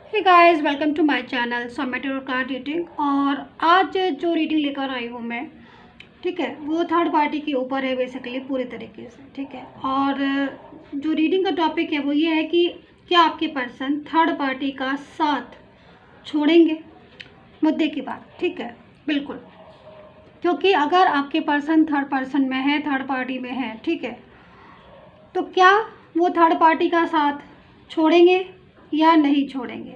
Hey guys, welcome to my channel Soumya tarot card reading. और आज जो रीडिंग लेकर आई हूँ मैं, ठीक है, वो थर्ड पार्टी के ऊपर है बेसिकली पूरे तरीके से। ठीक है, और जो रीडिंग का टॉपिक है वो ये है कि क्या आपके पर्सन थर्ड पार्टी का साथ छोड़ेंगे, मुद्दे की बात। ठीक है, बिल्कुल, क्योंकि अगर आपके पर्सन थर्ड पर्सन में है, थर्ड पार्टी में है, ठीक है, तो क्या वो थर्ड पार्टी का साथ छोड़ेंगे या नहीं छोड़ेंगे।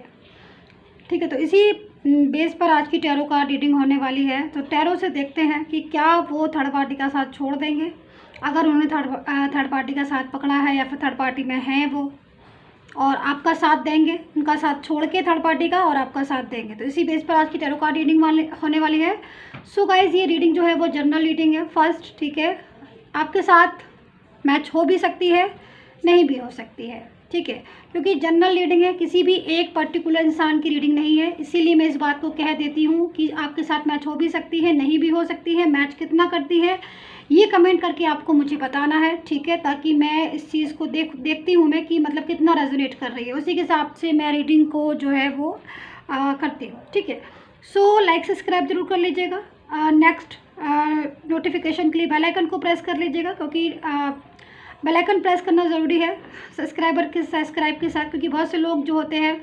ठीक है, तो इसी बेस पर आज की टैरो कार्ड रीडिंग होने वाली है। तो टैरो से देखते हैं कि क्या वो थर्ड पार्टी का साथ छोड़ देंगे, अगर उन्होंने थर्ड पार्टी का साथ पकड़ा है या फिर थर्ड पार्टी में है वो, और आपका साथ देंगे, उनका साथ छोड़ के थर्ड पार्टी का, और आपका साथ देंगे। तो इसी बेस पर आज की टैरो कार्ड रीडिंग होने वाली है। सो गाइज, ये रीडिंग जो है वो जनरल रीडिंग है फर्स्ट। ठीक है, आपके साथ मैच हो भी सकती है, नहीं भी हो सकती है। ठीक है, क्योंकि जनरल रीडिंग है, किसी भी एक पर्टिकुलर इंसान की रीडिंग नहीं है, इसीलिए मैं इस बात को कह देती हूँ कि आपके साथ मैच हो भी सकती है, नहीं भी हो सकती है। मैच कितना करती है ये कमेंट करके आपको मुझे बताना है, ठीक है, ताकि मैं इस चीज़ को देखती हूँ मैं कि मतलब कितना रेजोनेट कर रही है, उसी के हिसाब से मैं रीडिंग को जो है वो करती हूँ। ठीक है, सो लाइक सब्सक्राइब जरूर कर लीजिएगा। नेक्स्ट नोटिफिकेशन के लिए बेल आइकन को प्रेस कर लीजिएगा, क्योंकि बेल आइकन प्रेस करना ज़रूरी है सब्सक्राइब के साथ, क्योंकि बहुत से लोग जो होते हैं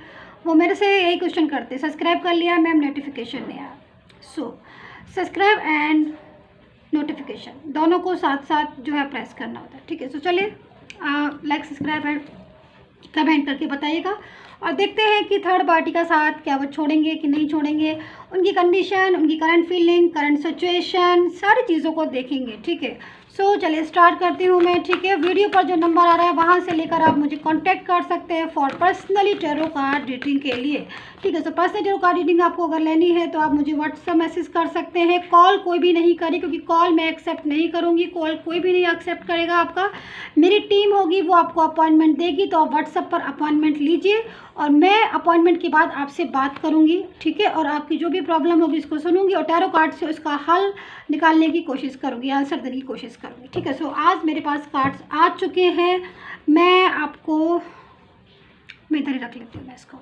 वो मेरे से यही क्वेश्चन करते हैं, सब्सक्राइब कर लिया मैम, नोटिफिकेशन नहीं आया। सो सब्सक्राइब एंड नोटिफिकेशन दोनों को साथ साथ जो है प्रेस करना होता है। ठीक है, सो चलिए लाइक सब्सक्राइब एंड कमेंट करके बताइएगा, और देखते हैं कि थर्ड पार्टी का साथ क्या वो छोड़ेंगे कि नहीं छोड़ेंगे, उनकी कंडीशन, उनकी करंट फीलिंग, करंट सिचुएशन, सारी चीज़ों को देखेंगे। ठीक है, सो चलिए स्टार्ट करती हूँ मैं। ठीक है, वीडियो पर जो नंबर आ रहा है वहाँ से लेकर आप मुझे कांटेक्ट कर सकते हैं for personally tarot card reading के लिए। ठीक है, so personally tarot card reading आपको अगर लेनी है तो आप मुझे व्हाट्सएप मैसेज कर सकते हैं। कॉल कोई भी नहीं करे, क्योंकि कॉल मैं एक्सेप्ट नहीं करूँगी, कॉल कोई भी नहीं एक्सेप्ट करेगा आपका। मेरी टीम होगी वो आपको अपॉइंटमेंट देगी, तो आप व्हाट्सएप पर अपॉइंटमेंट लीजिए और मैं अपॉइंटमेंट के बाद आपसे बात करूंगी। ठीक है, और आपकी जो भी प्रॉब्लम होगी उसको सुनूंगी और टैरो कार्ड से उसका हल निकालने की कोशिश करूंगी, आंसर देने की कोशिश करूंगी। ठीक है, सो आज मेरे पास कार्ड्स आ चुके हैं। मैं इधर ही रख लेती हूँ मैं इसको।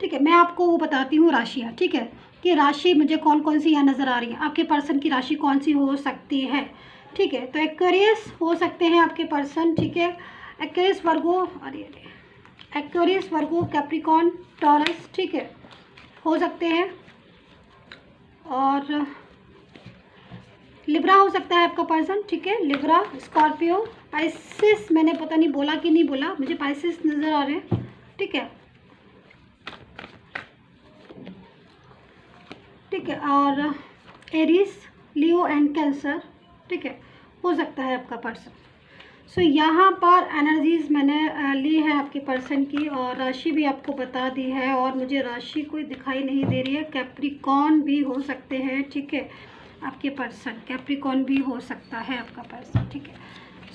ठीक है, मैं आपको वो बताती हूँ राशियाँ। ठीक है, कि राशि मुझे कौन कौन सी यहाँ नज़र आ रही है, आपके पर्सन की राशि कौन सी हो सकती है। ठीक है, तो एक्वेरियस हो सकते हैं आपके पर्सन। ठीक है, एक्वेरियस, वर्गो, एक्वेरियस, वर्गो, कैप्रिकॉर्न, टॉरस, ठीक है, हो सकते हैं। और लिब्रा हो सकता है आपका पर्सन। ठीक है, लिब्रा, स्कॉर्पियो, पाइसिस, मैंने पता नहीं बोला कि नहीं बोला, मुझे पाइसिस नज़र आ रहे हैं। ठीक है, ठीक है, और एरीज, लियो एंड कैंसर, ठीक है, हो सकता है आपका पर्सन। सो यहाँ पर एनर्जीज मैंने ली है आपके पर्सन की, और राशि भी आपको बता दी है, और मुझे राशि कोई दिखाई नहीं दे रही है। कैप्रिकॉर्न भी हो सकते हैं। ठीक है, आपके पर्सन कैप्रिकॉर्न भी हो सकता है आपका पर्सन। ठीक है,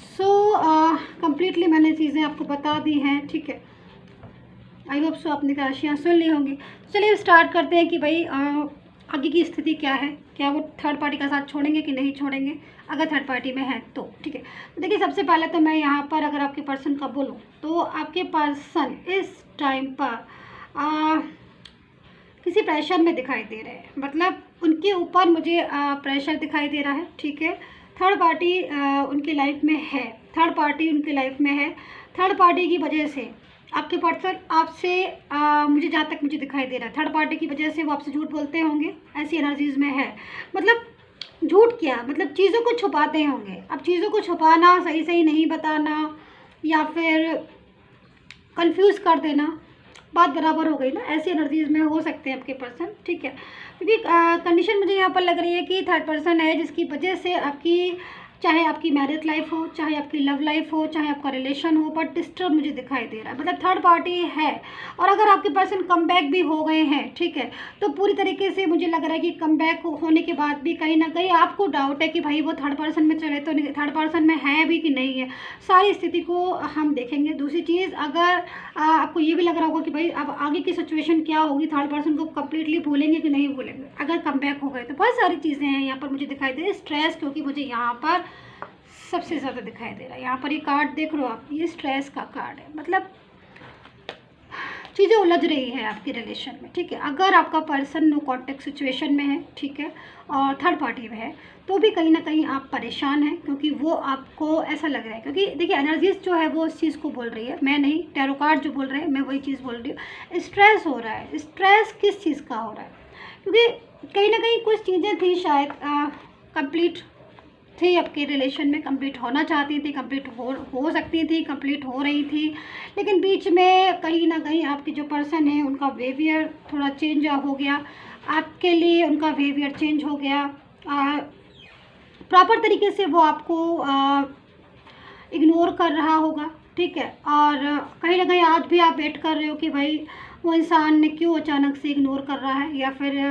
सो कंप्लीटली मैंने चीज़ें आपको बता दी हैं। ठीक है, आई होप सो आपने राशियाँ सुन ली होंगी। चलिए स्टार्ट करते हैं कि भाई आगे की स्थिति क्या है, क्या वो थर्ड पार्टी का साथ छोड़ेंगे कि नहीं छोड़ेंगे, अगर थर्ड पार्टी में है तो। ठीक है, तो देखिए, सबसे पहले तो मैं यहाँ पर अगर आपके पर्सन का बोलूँ तो आपके पर्सन इस टाइम पर किसी प्रेशर में दिखाई दे रहे हैं, मतलब उनके ऊपर मुझे प्रेशर दिखाई दे रहा है। ठीक है, थर्ड पार्टी उनकी लाइफ में है, थर्ड पार्टी उनकी लाइफ में है। थर्ड पार्टी की वजह से आपके पर्सन आपसे मुझे जहाँ तक मुझे दिखाई दे रहा है, थर्ड पार्टी की वजह से वो आपसे झूठ बोलते होंगे, ऐसी एनर्जीज में है। मतलब झूठ क्या, मतलब चीज़ों को छुपाते होंगे। अब चीज़ों को छुपाना, सही सही नहीं बताना, या फिर कंफ्यूज कर देना, बात बराबर हो गई ना, ऐसी एनर्जीज में हो सकते हैं आपके पर्सन। ठीक है, क्योंकि कंडीशन मुझे यहाँ पर लग रही है कि थर्ड पर्सन है जिसकी वजह से आपकी, चाहे आपकी मैरिज लाइफ हो, चाहे आपकी लव लाइफ हो, चाहे आपका रिलेशन हो, बट डिस्टर्ब मुझे दिखाई दे रहा है, मतलब थर्ड पार्टी है। और अगर आपके पर्सन कम बैक भी हो गए हैं, ठीक है, तो पूरी तरीके से मुझे लग रहा है कि कम बैक होने के बाद भी कहीं ना कहीं आपको डाउट है कि भाई वो थर्ड पर्सन में चले तो थर्ड पर्सन में है भी कि नहीं है। सारी स्थिति को हम देखेंगे। दूसरी चीज़, अगर आपको ये भी लग रहा होगा कि भाई अब आगे की सिचुएशन क्या होगी, थर्ड पर्सन को कम्प्लीटली भूलेंगे कि नहीं भूलेंगे अगर कम बैक हो गए, तो बहुत सारी चीज़ें हैं यहाँ पर मुझे दिखाई दे रही। स्ट्रेस, क्योंकि मुझे यहाँ पर सबसे ज़्यादा दिखाई दे रहा है। यहाँ पर ये कार्ड देख लो आप, ये स्ट्रेस का कार्ड है, मतलब चीज़ें उलझ रही है आपके रिलेशन में, ठीक है। अगर आपका पर्सन नो कॉन्टेक्ट सिचुएशन में है, ठीक है, और थर्ड पार्टी में है, तो भी कहीं ना कहीं आप परेशान हैं, क्योंकि वो आपको ऐसा लग रहा है, क्योंकि देखिए एनर्जीज जो है वो उस चीज़ को बोल रही है, मैं नहीं, टैरो कार्ड जो बोल रहे हैं मैं वही चीज़ बोल रही हूँ। स्ट्रेस हो रहा है। स्ट्रेस किस चीज़ का हो रहा है? क्योंकि कहीं ना कहीं कुछ चीज़ें थी शायद कंप्लीट थी आपके रिलेशन में, कंप्लीट होना चाहती थी, कंप्लीट हो सकती थी, कंप्लीट हो रही थी, लेकिन बीच में कहीं ना कहीं आपके जो पर्सन है उनका बिहेवियर थोड़ा चेंज हो गया, आपके लिए उनका बिहेवियर चेंज हो गया, प्रॉपर तरीके से वो आपको इग्नोर कर रहा होगा, ठीक है। और कहीं ना कहीं आज भी आप वेट कर रहे हो कि भाई वो इंसान ने क्यों अचानक से इग्नोर कर रहा है, या फिर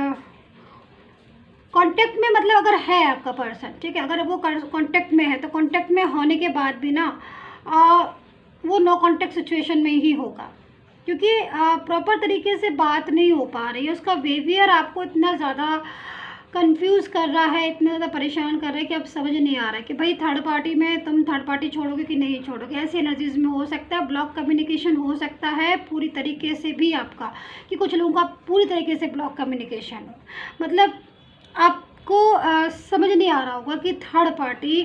कांटेक्ट में, मतलब अगर है आपका पर्सन, ठीक है, अगर वो कांटेक्ट में है तो कांटेक्ट में होने के बाद भी ना वो नो कांटेक्ट सिचुएशन में ही होगा, क्योंकि प्रॉपर तरीके से बात नहीं हो पा रही है। उसका बिहेवियर आपको इतना ज़्यादा कंफ्यूज कर रहा है, इतना ज़्यादा परेशान कर रहा है कि अब समझ नहीं आ रहा है कि भाई थर्ड पार्टी में तुम थर्ड पार्टी छोड़ोगे कि नहीं छोड़ोगे। ऐसी एनर्जीज में हो सकता है ब्लॉक कम्युनिकेशन हो सकता है पूरी तरीके से भी आपका, कि कुछ लोगों का पूरी तरीके से ब्लॉक कम्युनिकेशन हो, मतलब आपको समझ नहीं आ रहा होगा कि थर्ड पार्टी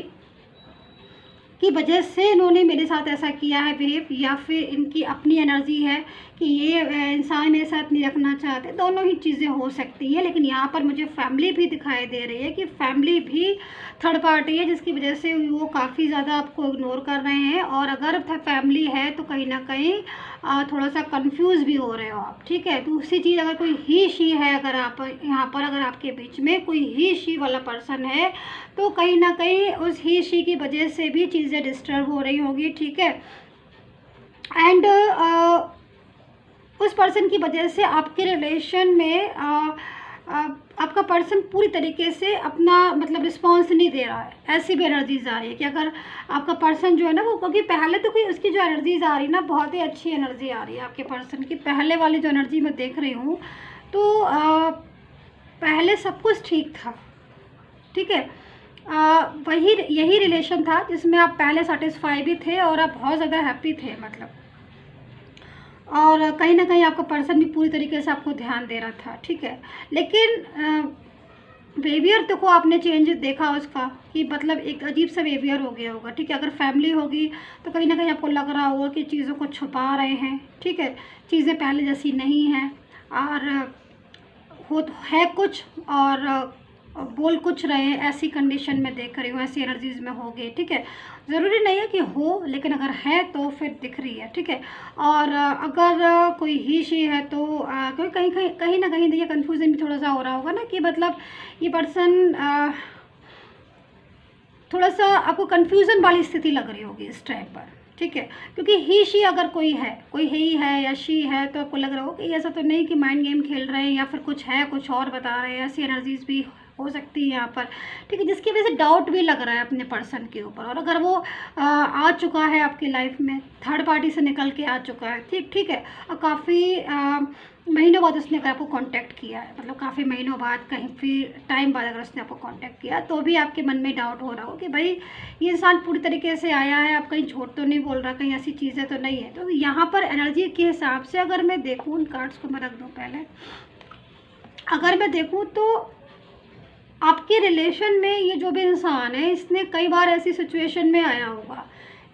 की वजह से इन्होंने मेरे साथ ऐसा किया है बिहेव, या फिर इनकी अपनी एनर्जी है कि ये इंसान मेरे साथ नहीं रखना चाहते। दोनों ही चीज़ें हो सकती हैं, लेकिन यहाँ पर मुझे फैमिली भी दिखाई दे रही है कि फैमिली भी थर्ड पार्टी है, जिसकी वजह से वो काफ़ी ज़्यादा आपको इग्नोर कर रहे हैं। और अगर फैमिली है तो कहीं ना कहीं थोड़ा सा कंफ्यूज भी हो रहे हो आप, ठीक है। दूसरी चीज़, अगर कोई ही शी है, अगर आप यहाँ पर अगर आपके बीच में कोई ही शी वाला पर्सन है, तो कहीं ना कहीं उस ही शी की वजह से भी चीज़ें डिस्टर्ब हो रही होगी, ठीक है। एंड उस पर्सन की वजह से आपके रिलेशन में आपका पर्सन पूरी तरीके से अपना मतलब रिस्पॉन्स नहीं दे रहा है। ऐसी भी एनर्जीज आ रही है कि अगर आपका पर्सन जो है ना वो, क्योंकि पहले तो कोई उसकी जो एनर्जीज आ रही है ना, बहुत ही अच्छी एनर्जी आ रही है आपके पर्सन की। पहले वाली जो एनर्जी मैं देख रही हूँ तो पहले सब कुछ ठीक था, ठीक है। वही यही रिलेशन था जिसमें आप पहले सेटिस्फाई भी थे और आप बहुत ज़्यादा हैप्पी थे, मतलब, और कहीं ना कहीं आपका पर्सन भी पूरी तरीके से आपको ध्यान दे रहा था, ठीक है। लेकिन बिहेवियर तो को आपने चेंज देखा उसका, कि मतलब एक अजीब सा बिहेवियर हो गया होगा, ठीक है। अगर फैमिली होगी तो कहीं ना कहीं आपको लग रहा होगा कि चीज़ों को छुपा रहे हैं, ठीक है, चीज़ें पहले जैसी नहीं हैं, और हो तो है कुछ और बोल कुछ रहे हैं। ऐसी कंडीशन में देख रही हूँ, ऐसी एनर्जीज में हो गई, ठीक है। ज़रूरी नहीं है कि हो, लेकिन अगर है तो फिर दिख रही है, ठीक है। और अगर कोई ही शी है तो क्योंकि कहीं ना कहीं देखिए कन्फ्यूज़न भी थोड़ा सा हो रहा होगा ना, कि मतलब ये पर्सन थोड़ा सा आपको कन्फ्यूज़न वाली स्थिति लग रही होगी इस टाइम पर, ठीक है। क्योंकि ही शी अगर कोई है, कोई ही है या शी है, तो आपको लग रहा होगा कि ऐसा तो नहीं कि माइंड गेम खेल रहे हैं या फिर कुछ है, कुछ और बता रहे हैं। ऐसी एनर्जीज भी हो सकती है यहाँ पर, ठीक है, जिसकी वजह से डाउट भी लग रहा है अपने पर्सन के ऊपर। और अगर वो आ चुका है आपकी लाइफ में, थर्ड पार्टी से निकल के आ चुका है, ठीक है, और काफ़ी महीनों बाद उसने अगर आपको कांटेक्ट किया है, मतलब काफ़ी महीनों बाद, कहीं फिर टाइम बाद अगर उसने आपको कांटेक्ट किया, तो भी आपके मन में डाउट हो रहा हो कि भाई ये इंसान पूरी तरीके से आया है, आप कहीं झूठ तो नहीं बोल रहा, कहीं ऐसी चीज़ें तो नहीं है। तो यहाँ पर एनर्जी के हिसाब से अगर मैं देखूँ, उन कार्ड्स को मैं रख दूँ पहले, अगर मैं देखूँ तो आपके रिलेशन में ये जो भी इंसान है, इसने कई बार ऐसी सिचुएशन में आया होगा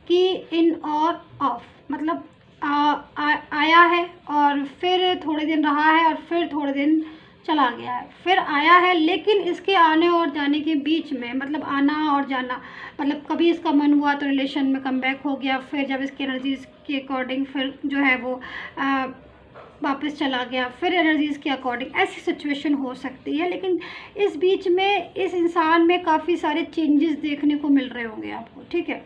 कि इन और ऑफ, मतलब आया है और फिर थोड़े दिन रहा है और फिर थोड़े दिन चला गया है, फिर आया है। लेकिन इसके आने और जाने के बीच में, मतलब आना और जाना, मतलब कभी इसका मन हुआ तो रिलेशन में कम बैक हो गया, फिर जब इसकी एनर्जीज के अकॉर्डिंग फिर जो है वो वापस चला गया, फिर एनर्जीज़ के अकॉर्डिंग। ऐसी सिचुएशन हो सकती है। लेकिन इस बीच में इस इंसान में काफ़ी सारे चेंजेस देखने को मिल रहे होंगे आपको, ठीक है।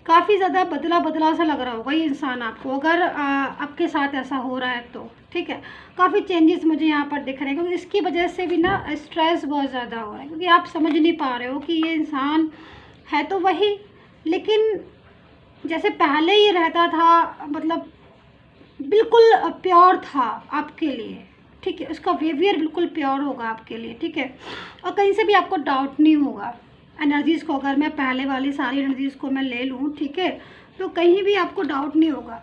काफ़ी ज़्यादा बदला सा लग रहा होगा ये इंसान आपको, अगर आपके साथ ऐसा हो रहा है तो, ठीक है। काफ़ी चेंजेस मुझे यहाँ पर दिख रहे हैं, क्योंकि इसकी वजह से भी ना स्ट्रेस बहुत ज़्यादा हो रहा है, क्योंकि आप समझ नहीं पा रहे हो कि ये इंसान है तो वही, लेकिन जैसे पहले ये रहता था, मतलब बिल्कुल प्योर था आपके लिए, ठीक है। उसका बिहेवियर बिल्कुल प्योर होगा आपके लिए, ठीक है, और कहीं से भी आपको डाउट नहीं होगा, एनर्जीज़ को अगर मैं पहले वाली सारी एनर्जीज़ को मैं ले लूँ, ठीक है, तो कहीं भी आपको डाउट नहीं होगा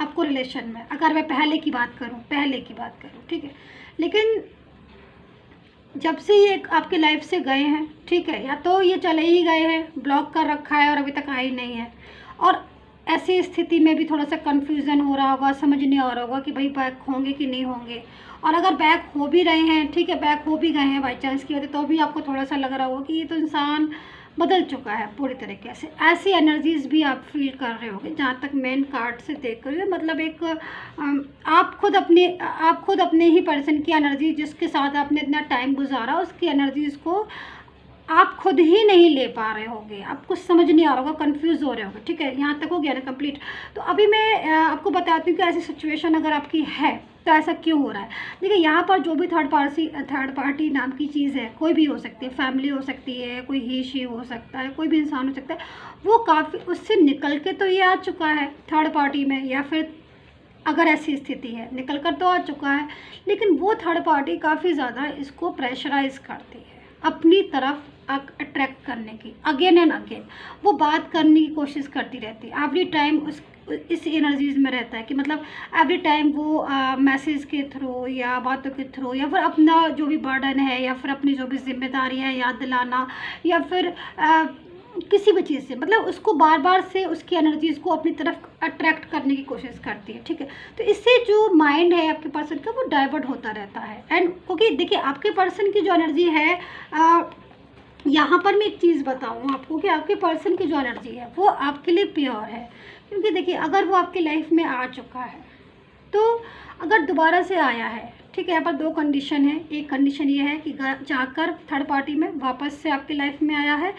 आपको रिलेशन में, अगर मैं पहले की बात करूँ, ठीक है। लेकिन जब से ये आपके लाइफ से गए हैं, ठीक है, या तो ये चले ही गए हैं, ब्लॉक कर रखा है और अभी तक आए नहीं है, और ऐसी स्थिति में भी थोड़ा सा कन्फ्यूज़न हो रहा होगा, समझ नहीं आ रहा होगा कि भाई बैक होंगे कि नहीं होंगे। और अगर बैक हो भी रहे हैं, ठीक है, बैक हो भी गए हैं बाई चांस की वजह, तो भी आपको थोड़ा सा लग रहा होगा कि ये तो इंसान बदल चुका है पूरी तरीके से। ऐसी एनर्जीज़ भी आप फील कर रहे होगे जहाँ तक मेन कार्ड से देख रहे हो। मतलब एक आप खुद अपने ही पर्सन की एनर्जी, जिसके साथ आपने इतना टाइम गुजारा, उसकी एनर्जीज़ को आप खुद ही नहीं ले पा रहे होगे, आपको समझ नहीं आ रहा होगा, कंफ्यूज हो रहे होगे, ठीक है। यहाँ तक हो गया ना कंप्लीट। तो अभी मैं आपको बताती हूँ कि ऐसी सिचुएशन अगर आपकी है तो ऐसा क्यों हो रहा है। देखिए, यहाँ पर जो भी थर्ड पार्टी नाम की चीज़ है, कोई भी हो सकती है, फैमिली हो सकती है, कोई ही शी हो सकता है, कोई भी इंसान हो सकता है, वो काफ़ी उससे निकल के तो ये आ चुका है थर्ड पार्टी में, या फिर अगर ऐसी स्थिति है निकल कर तो आ चुका है, लेकिन वो थर्ड पार्टी काफ़ी ज़्यादा इसको प्रेशराइज करती है अपनी तरफ अट्रैक्ट करने की, अगेन एंड अगेन वो बात करने की कोशिश करती रहती है, एवरी टाइम इस एनर्जीज़ में रहता है कि मतलब एवरी टाइम वो मैसेज के थ्रू या बातों के थ्रू, या फिर अपना जो भी बर्डन है, या फिर अपनी जो भी जिम्मेदारी है याद दिलाना, या फिर किसी भी चीज़ से, मतलब उसको बार बार से उसकी एनर्जीज़ को अपनी तरफ अट्रैक्ट करने की कोशिश करती है, ठीक है। तो इससे जो माइंड है आपके पर्सन का वो डाइवर्ट होता रहता है। एंड क्योंकि देखिए, आपके पर्सन की जो एनर्जी है, यहाँ पर मैं एक चीज़ बताऊँ आपको कि आपके पर्सन की जो एनर्जी है वो आपके लिए प्योर है। क्योंकि देखिए, अगर वो आपकी लाइफ में आ चुका है, तो अगर दोबारा से आया है, ठीक है, यहाँ पर दो कंडीशन है। एक कंडीशन ये है कि जाकर थर्ड पार्टी में वापस से आपकी लाइफ में आया है।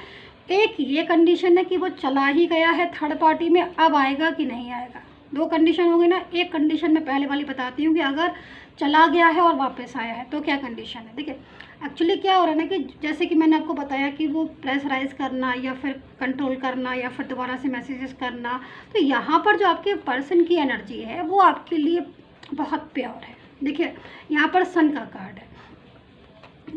एक ये कंडीशन है कि वो चला ही गया है थर्ड पार्टी में, अब आएगा कि नहीं आएगा। दो कंडीशन हो गई ना। एक कंडीशन मैं पहले वाली बताती हूँ कि अगर चला गया है और वापस आया है तो क्या कंडीशन है। देखिए, एक्चुअली क्या हो रहा है ना कि जैसे कि मैंने आपको बताया कि वो प्रेशराइज करना या फिर कंट्रोल करना या फिर दोबारा से मैसेजेस करना, तो यहाँ पर जो आपके पर्सन की एनर्जी है वो आपके लिए बहुत प्योर है। देखिए, यहाँ पर सन का कार्ड है,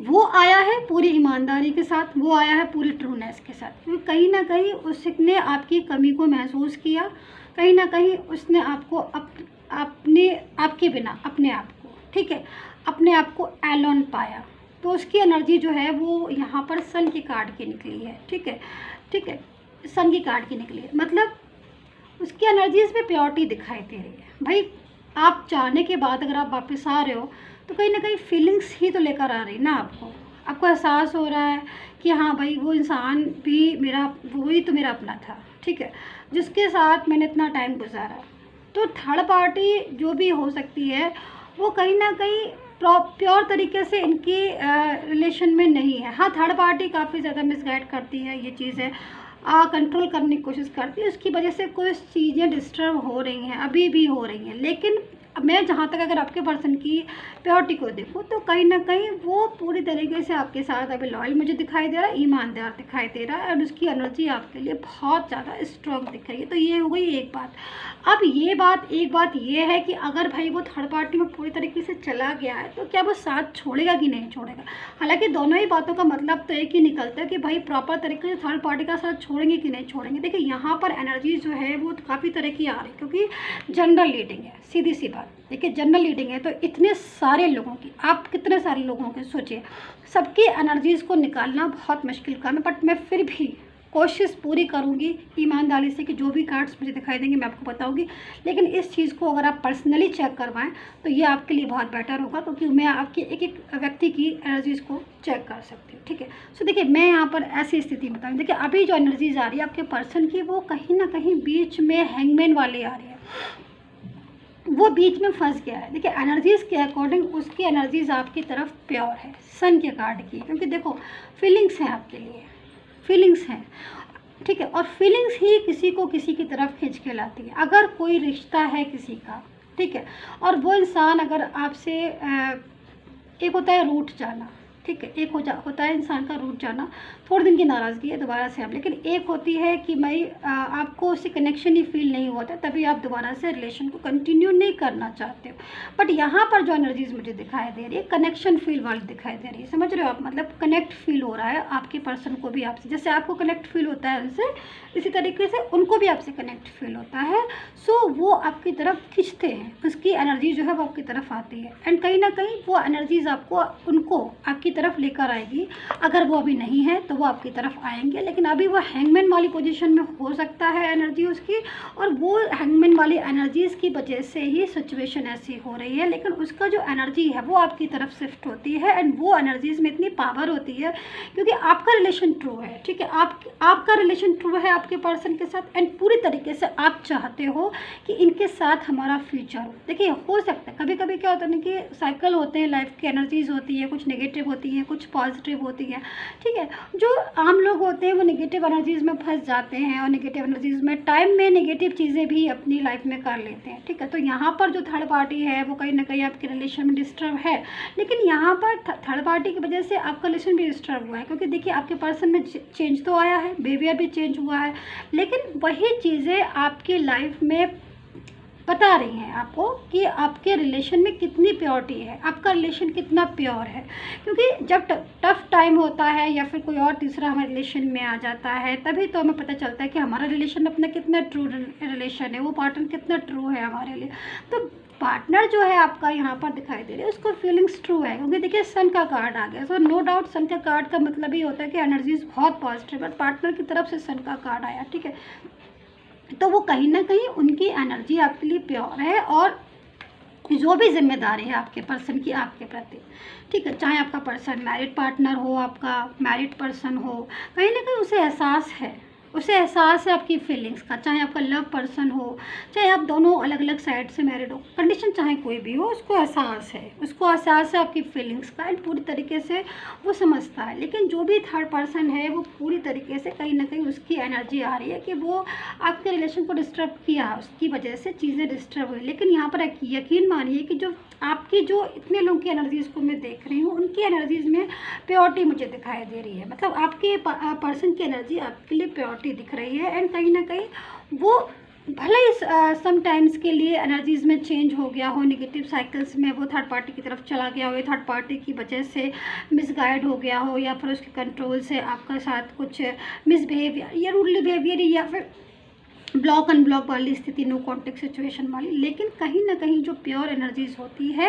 वो आया है पूरी ईमानदारी के साथ, वो आया है पूरी ट्रूनेस के साथ, क्योंकि कहीं ना कहीं उसने आपकी कमी को महसूस किया, कहीं ना कहीं उसने आपको आपके बिना अपने आप को, ठीक है, अपने आप को एलोन पाया। तो उसकी एनर्जी जो है वो यहाँ पर सन की कार्ड की निकली है, ठीक है, ठीक है, सन की कार्ड की निकली है। मतलब उसकी एनर्जीज में प्योरिटी दिखाई दे रही है। भाई, आप चाहने के बाद अगर आप वापस आ रहे हो तो कहीं ना कहीं फीलिंग्स ही तो लेकर आ रही ना आपको एहसास हो रहा है कि हाँ भाई, वो इंसान भी वही तो मेरा अपना था, ठीक है, जिसके साथ मैंने इतना टाइम गुजारा। तो थर्ड पार्टी जो भी हो सकती है वो कहीं ना कहीं प्योर तरीके से इनकी रिलेशन में नहीं है। हाँ, थर्ड पार्टी काफ़ी ज़्यादा मिसगाइड करती है, ये चीज़ है, कंट्रोल करने की कोशिश करती है, उसकी वजह से कुछ चीज़ें डिस्टर्ब हो रही हैं, अभी भी हो रही हैं। लेकिन मैं जहाँ तक अगर आपके पर्सन की प्योरिटी को देखूँ तो कहीं ना कहीं वो पूरी तरीके से आपके साथ अभी लॉयल मुझे दिखाई दे रहा है, ईमानदार दिखाई दे रहा है, और उसकी एनर्जी आपके लिए बहुत ज़्यादा स्ट्रॉन्ग दिख रही है। तो ये हो गई एक बात। अब एक बात ये है कि अगर भाई वो थर्ड पार्टी में पूरी तरीके से चला गया है तो क्या वो साथ छोड़ेगा कि नहीं छोड़ेगा। हालांकि दोनों ही बातों का मतलब तो एक ही निकलता है कि भाई प्रॉपर तरीके से थर्ड पार्टी का साथ छोड़ेंगे कि नहीं छोड़ेंगे। देखिए, यहाँ पर एनर्जी जो है वो काफ़ी तरह की आ रही है, क्योंकि जनरल रीडिंग है, सीधी सी बात। देखिए, जनरल रीडिंग है तो इतने सारे लोगों की, आप कितने सारे लोगों के सोचिए, सबकी एनर्जीज़ को निकालना बहुत मुश्किल काम है। बट मैं फिर भी कोशिश पूरी करूंगी ईमानदारी से कि जो भी कार्ड्स मुझे दिखाई देंगे मैं आपको बताऊंगी। लेकिन इस चीज़ को अगर आप पर्सनली चेक करवाएं तो ये आपके लिए बहुत बेटर होगा, क्योंकि मैं आपके एक एक व्यक्ति की एनर्जीज़ को चेक कर सकती हूँ, ठीक है। सो देखिए, मैं यहाँ पर ऐसी स्थिति बताऊँ। देखिए, अभी जो एनर्जीज आ रही है आपके पर्सन की, वो कहीं ना कहीं बीच में हैंगमैन वाली आ रही है, वो बीच में फंस गया है। देखिए, एनर्जीज़ के अकॉर्डिंग उसकी एनर्जीज आपकी तरफ प्योर है सन के कार्ड की, क्योंकि देखो फीलिंग्स हैं आपके लिए, फीलिंग्स हैं, ठीक है, और फीलिंग्स ही किसी को किसी की तरफ खींच के लाती है। अगर कोई रिश्ता है किसी का, ठीक है, और वो इंसान अगर आपसे एक होता है रूठ जाना, ठीक है। एक होता है इंसान का रूठ जाना, थोड़े दिन की नाराज़गी है, दोबारा से आप, लेकिन एक होती है कि भाई आपको उससे कनेक्शन ही फील नहीं होता, तभी आप दोबारा से रिलेशन को कंटिन्यू नहीं करना चाहते हो। बट यहाँ पर जो एनर्जीज मुझे दिखाई दे रही है, कनेक्शन फील वाली दिखाई दे रही है, समझ रहे हो आप, मतलब कनेक्ट फील हो रहा है आपके पर्सन को भी आपसे, जैसे आपको कनेक्ट फील होता है उनसे, इसी तरीके से उनको भी आपसे कनेक्ट फील होता है। सो वो आपकी तरफ खींचते हैं, उसकी एनर्जी जो है वो आपकी तरफ आती है, एंड कहीं ना कहीं वो एनर्जीज आपको उनको आपकी तरफ लेकर आएगी। अगर वो अभी नहीं है तो वो आपकी तरफ आएंगे, लेकिन अभी वो हैंगमैन वाली पोजीशन में हो सकता है एनर्जी उसकी, और वो हैंगमैन वाली एनर्जीज़ की वजह से ही सिचुएशन ऐसी हो रही है, लेकिन उसका जो एनर्जी है वो आपकी तरफ शिफ्ट होती है, एंड वो एनर्जीज़ में इतनी पावर होती है क्योंकि आपका रिलेशन ट्रू है, ठीक है, आपका रिलेशन ट्रू है आपके पर्सन के साथ, एंड पूरी तरीके से आप चाहते हो कि इनके साथ हमारा फ्यूचर हो। देखिए हो सकता है कभी कभी क्या होता है ना कि साइकिल होते हैं, लाइफ की एनर्जीज होती है, कुछ नेगेटिव होती है, कुछ पॉजिटिव होती है, ठीक है। जो आम लोग होते हैं वो नेगेटिव एनर्जीज में फंस जाते हैं, और नेगेटिव एनर्जीज में टाइम में नेगेटिव चीज़ें भी अपनी लाइफ में कर लेते हैं, ठीक है। तो यहाँ पर जो थर्ड पार्टी है वो कहीं ना कहीं आपके रिलेशन में डिस्टर्ब है, लेकिन यहाँ पर थर्ड पार्टी की वजह से आपका रिलेशन भी डिस्टर्ब हुआ है, क्योंकि देखिए आपके पर्सन में चेंज तो आया है, बिहेवियर भी चेंज हुआ है, लेकिन वही चीज़ें आपकी लाइफ में बता रही हैं आपको कि आपके रिलेशन में कितनी प्योरिटी है, आपका रिलेशन कितना प्योर है। क्योंकि जब टफ टाइम होता है या फिर कोई और तीसरा हमारे रिलेशन में आ जाता है, तभी तो हमें पता चलता है कि हमारा रिलेशन अपना कितना ट्रू रिलेशन है, वो पार्टनर कितना ट्रू है हमारे लिए। तो पार्टनर जो है आपका यहाँ पर दिखाई दे रही है, उसको फीलिंग्स ट्रू है, क्योंकि देखिए सन का कार्ड आ गया। सो नो डाउट सन का कार्ड का मतलब ये होता है कि एनर्जीज बहुत पॉजिटिव है, पार्टनर की तरफ से सन का कार्ड आया, ठीक है। तो वो कहीं ना कहीं उनकी एनर्जी आपके लिए प्योर है, और जो भी जिम्मेदारी है आपके पर्सन की आपके प्रति, ठीक है, चाहे आपका पर्सन मैरिड पार्टनर हो, आपका मैरिड पर्सन हो, कहीं ना कहीं उसे एहसास है आपकी फीलिंग्स का, चाहे आपका लव पर्सन हो, चाहे आप दोनों अलग अलग साइड से मैरिड हो, कंडीशन चाहे कोई भी हो, उसको एहसास है आपकी फीलिंग्स का, एंड पूरी तरीके से वो समझता है। लेकिन जो भी थर्ड पर्सन है वो पूरी तरीके से कहीं ना कहीं उसकी एनर्जी आ रही है कि वो आपके रिलेशन को डिस्टर्ब किया, उसकी वजह से चीज़ें डिस्टर्ब हुई। लेकिन यहाँ पर यकीन मानिए कि जो आपकी जो इतने लोगों की एनर्जीज़ को मैं देख रही हूँ, उनकी एनर्जीज़ में प्योरिटी मुझे दिखाई दे रही है, मतलब आपके पर्सन की एनर्जी आपके लिए प्योरिटी दिख रही है, एंड कहीं ना कहीं वो भले ही समटाइम्स के लिए एनर्जीज़ में चेंज हो गया हो, नेगेटिव साइकिल्स में वो थर्ड पार्टी की तरफ चला गया हो, या थर्ड पार्टी की वजह से मिसगाइड हो गया हो, या फिर उसके कंट्रोल से आपका साथ कुछ मिसबिहेवियर या रूडली बिहेवियर, या फिर ब्लॉक अनब्लॉक वाली स्थिति, नो कॉन्टेक्ट सिचुएशन वाली, लेकिन कहीं ना कहीं जो प्योर एनर्जीज होती है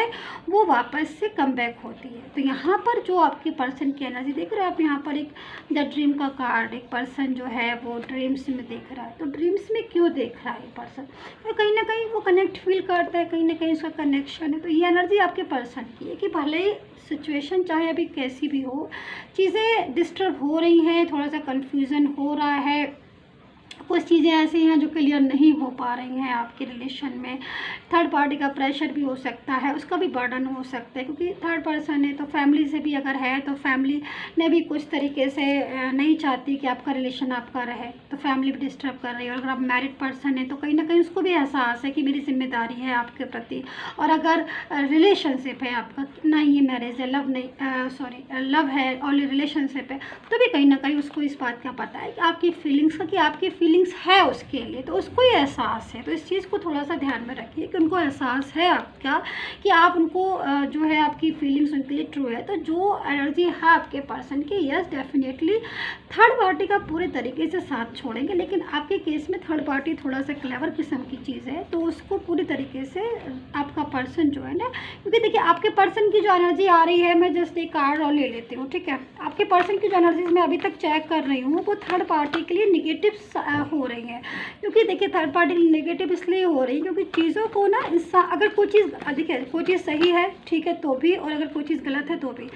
वो वापस से कम बैक होती है। तो यहाँ पर जो आपके पर्सन की एनर्जी देख रहे हैं आप, यहाँ पर एक द ड्रीम का कार्ड, एक पर्सन जो है वो ड्रीम्स में देख रहा है। तो ड्रीम्स में क्यों देख रहा है पर्सन, तो कहीं ना कहीं वो कनेक्ट फील करता है, कहीं ना कहीं उसका कनेक्शन है। तो ये एनर्जी आपके पर्सन की है कि भले ही सिचुएशन चाहे अभी कैसी भी हो, चीज़ें डिस्टर्ब हो रही हैं, थोड़ा सा कन्फ्यूज़न हो रहा है, कुछ चीज़ें ऐसी हैं जो क्लियर नहीं हो पा रही हैं आपके रिलेशन में, थर्ड पार्टी का प्रेशर भी हो सकता है, उसका भी बर्डन हो सकता है, क्योंकि थर्ड पर्सन है तो फैमिली से भी अगर है तो फैमिली ने भी कुछ तरीके से नहीं चाहती कि आपका रिलेशन आपका रहे, तो फैमिली भी डिस्टर्ब कर रही है। और अगर आप मैरिड पर्सन है तो कहीं ना कहीं उसको भी एहसास है कि मेरी जिम्मेदारी है आपके प्रति, और अगर रिलेशनशिप है आपका, ना ये मैरिज है, लव नहीं, लव है और रिलेशनशिप है, तो भी कहीं ना कहीं उसको इस बात का पता है कि आपकी फीलिंग्स का, कि आपकी फीलिंग्स है उसके लिए, तो उसको ही एहसास है। तो इस चीज़ को थोड़ा सा ध्यान में रखिए कि उनको एहसास है आपका, कि आप उनको जो है आपकी फीलिंग्स उनके लिए ट्रू है। तो जो एनर्जी है आपके पर्सन की, यस डेफिनेटली थर्ड पार्टी का पूरे तरीके से साथ छोड़ेंगे, लेकिन आपके केस में थर्ड पार्टी थोड़ा सा क्लेवर किस्म की चीज़ है, तो उसको पूरी तरीके से आपका पर्सन जो है ना, क्योंकि देखिए आपके पर्सन की जो एनर्जी आ रही है, मैं जस्ट एक कार्ड और ले लेती हूँ, ठीक है। आपके पर्सन की जो एनर्जीज मैं अभी तक चेक कर रही हूँ वो थर्ड पार्टी के लिए निगेटिव हो रही है, क्योंकि देखिए थर्ड पार्टी नेगेटिव इसलिए हो रही है क्योंकि चीज़ों को ना इंसान, अगर कोई चीज़ देखिए कोई चीज़ सही है ठीक है तो भी, और अगर कोई चीज़ गलत है तो भी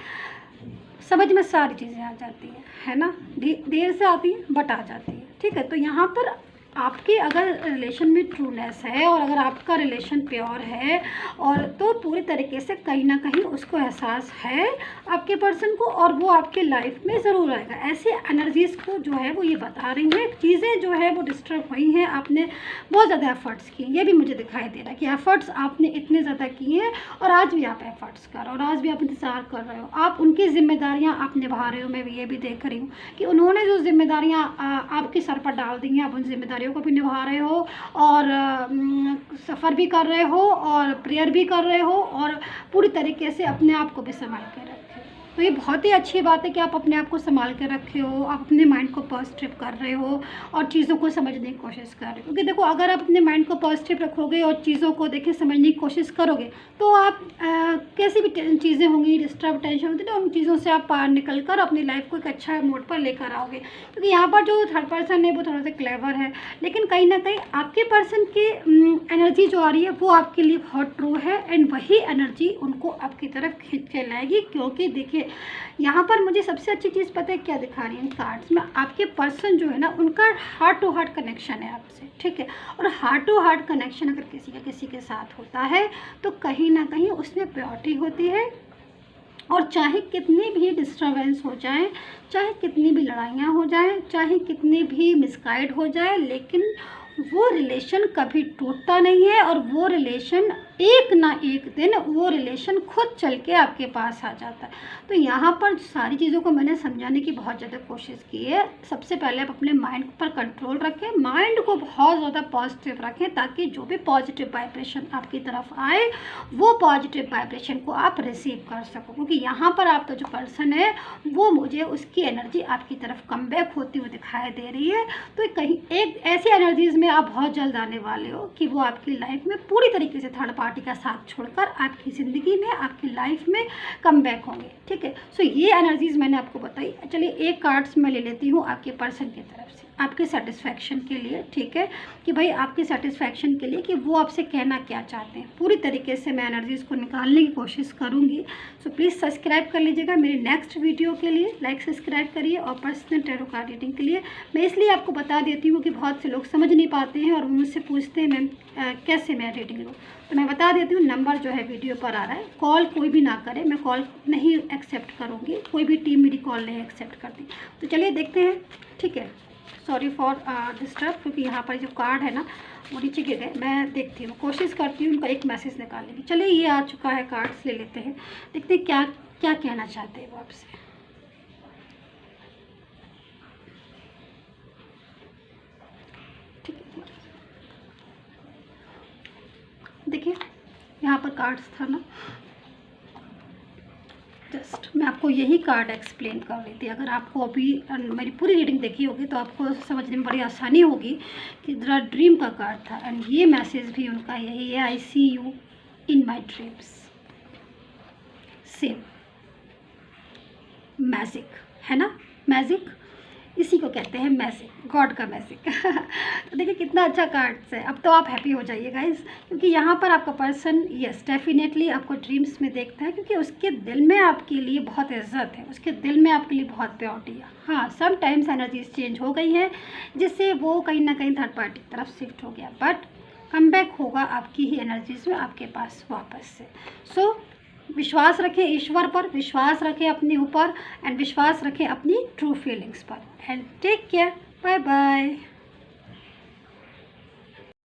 समझ में सारी चीज़ें आ जाती है ना, देर से आती है बट आ जाती है, ठीक है। तो यहाँ पर आपके अगर रिलेशन में ट्रूनेस है और अगर आपका रिलेशन प्योर है और तो पूरी तरीके से कहीं ना कहीं उसको एहसास है आपके पर्सन को, और वो आपके लाइफ में ज़रूर आएगा। ऐसे एनर्जीज़ को जो है वो ये बता रही हैं, चीज़ें जो है वो डिस्टर्ब हुई हैं, आपने बहुत ज़्यादा एफर्ट्स किए, ये भी मुझे दिखाई दे रहा है कि एफर्ट्स आपने इतने ज़्यादा किए हैं और आज भी आप एफर्ट्स कर रहे हो और आज भी आप इंतज़ार कर रहे हो, आप उनकी जिम्मेदारियाँ आप निभा रहे हो। मैं भी ये भी देख रही हूँ कि उन्होंने जो जिम्मेदारियाँ आपके सर पर डाल दी हैं, आप उन जिम्मेदारियों को भी निभा रहे हो और सफ़र भी कर रहे हो और प्रेयर भी कर रहे हो और पूरी तरीके से अपने आप को भी संभाल के रखे हो। तो ये बहुत ही अच्छी बात है कि आप अपने आप को संभाल के रखे हो, आप अपने माइंड को पॉजिटिव कर रहे हो और चीज़ों को समझने की कोशिश कर रहे हो। क्योंकि देखो, अगर आप अपने माइंड को पॉजिटिव रखोगे और चीज़ों को देखिए समझने की कोशिश करोगे तो आप कैसी भी चीज़ें होंगी, डिस्टर्ब टेंशन होती है ना, उन चीज़ों से आप बाहर निकल कर अपनी लाइफ को एक अच्छा मोड पर लेकर आओगे। क्योंकि यहाँ पर जो थर्ड पर्सन है वो थोड़ा सा क्लेवर है, लेकिन कहीं ना कहीं आपके पर्सन की एनर्जी जो आ रही है वो आपके लिए बहुत ट्रू है एंड वही एनर्जी उनको आपकी तरफ खींच के लाएगी। क्योंकि देखिए यहाँ पर मुझे सबसे अच्छी चीज़ पता है क्या दिखा रही है कार्ड्स में, आपके पर्सन जो है ना उनका हार्ट टू हार्ट कनेक्शन है आपसे, ठीक है। और हार्ट टू हार्ट कनेक्शन अगर किसी के साथ होता है तो कहीं ना कहीं उसमें प्योरिटी होती है। और चाहे कितनी भी डिस्टर्बेंस हो जाए, चाहे कितनी भी लड़ाइयाँ हो जाएं, चाहे कितनी भी मिसगाइड हो जाए, लेकिन वो रिलेशन कभी टूटता नहीं है और वो रिलेशन एक ना एक दिन वो रिलेशन खुद चल के आपके पास आ जाता है। तो यहाँ पर सारी चीज़ों को मैंने समझाने की बहुत ज़्यादा कोशिश की है। सबसे पहले आप अपने माइंड पर कंट्रोल रखें, माइंड को बहुत ज़्यादा पॉजिटिव रखें ताकि जो भी पॉजिटिव वाइब्रेशन आपकी तरफ आए वो पॉजिटिव वाइब्रेशन को आप रिसीव कर सको। क्योंकि यहाँ पर आपका जो पर्सन है वो मुझे उसकी एनर्जी आपकी तरफ कम बैक होती हुई दिखाई दे रही है। तो कहीं एक ऐसी एनर्जीज़ में आप बहुत जल्द आने वाले हो कि वो आपकी लाइफ में पूरी तरीके से थर्ड पार्टी का साथ छोड़कर आपकी ज़िंदगी में, आपकी लाइफ में कम बैक होंगे, ठीक है। सो ये एनर्जीज़ मैंने आपको बताई। चलिए एक कार्ड्स मैं ले लेती हूँ आपके पर्सन की तरफ से आपके सेटिस्फैक्शन के लिए, ठीक है, कि भाई आपके सेटिस्फैक्शन के लिए कि वो आपसे कहना क्या चाहते हैं। पूरी तरीके से मैं एनर्जीज़ को निकालने की कोशिश करूँगी। सो प्लीज़ सब्सक्राइब कर लीजिएगा मेरे नेक्स्ट वीडियो के लिए, लाइक सब्सक्राइब करिए। और पर्सनल टैरो कार्ड रीडिंग के लिए मैं इसलिए आपको बता देती हूँ कि बहुत से लोग समझ नहीं पाते हैं और वो मुझसे पूछते हैं मैम कैसे मैं रीडिंग लूँ। तो मैं बता देती हूँ, नंबर जो है वीडियो पर आ रहा है, कॉल कोई भी ना करे, मैं कॉल नहीं एक्सेप्ट करूँगी, कोई भी टीम मेरी कॉल नहीं एक्सेप्ट करती। तो चलिए देखते हैं, ठीक है। सॉरी फॉर डिस्टर्ब, क्योंकि यहाँ पर जो कार्ड है ना वो नीचे गिर गए। मैं देखती हूँ, कोशिश करती हूँ उनका एक मैसेज निकालने की। चलिए ये आ चुका है, कार्ड्स ले लेते हैं, देखते हैं क्या क्या कहना चाहते हैं वो आपसे। ठीक है, देखिए यहाँ पर कार्ड्स था ना, जस्ट मैं आपको यही कार्ड एक्सप्लेन कर रही थी। अगर आपको अभी मेरी पूरी रीडिंग देखी होगी तो आपको समझने में बड़ी आसानी होगी कि द ड्रीम का कार्ड था एंड ये मैसेज भी उनका यही है, I see you in my dreams. Same magic है ना, मैजिक इसी को कहते हैं, मैजिक, गॉड का मैजिक। तो देखिए कितना अच्छा कार्ड्स है। अब तो आप हैप्पी हो जाइए गाइस, क्योंकि यहाँ पर आपका पर्सन यस डेफिनेटली आपको ड्रीम्स में देखता है, क्योंकि उसके दिल में आपके लिए बहुत इज्जत है, उसके दिल में आपके लिए बहुत प्योरिटी है। हाँ, सम टाइम्स एनर्जीज चेंज हो गई है जिससे वो कहीं ना कहीं थर्ड पार्टी की तरफ शिफ्ट हो गया, बट कम बैक होगा आपकी ही एनर्जीज में आपके पास वापस से। सो विश्वास रखें ईश्वर पर, विश्वास रखें अपने ऊपर एंड विश्वास रखें अपनी ट्रू फीलिंग्स पर and take care, bye bye.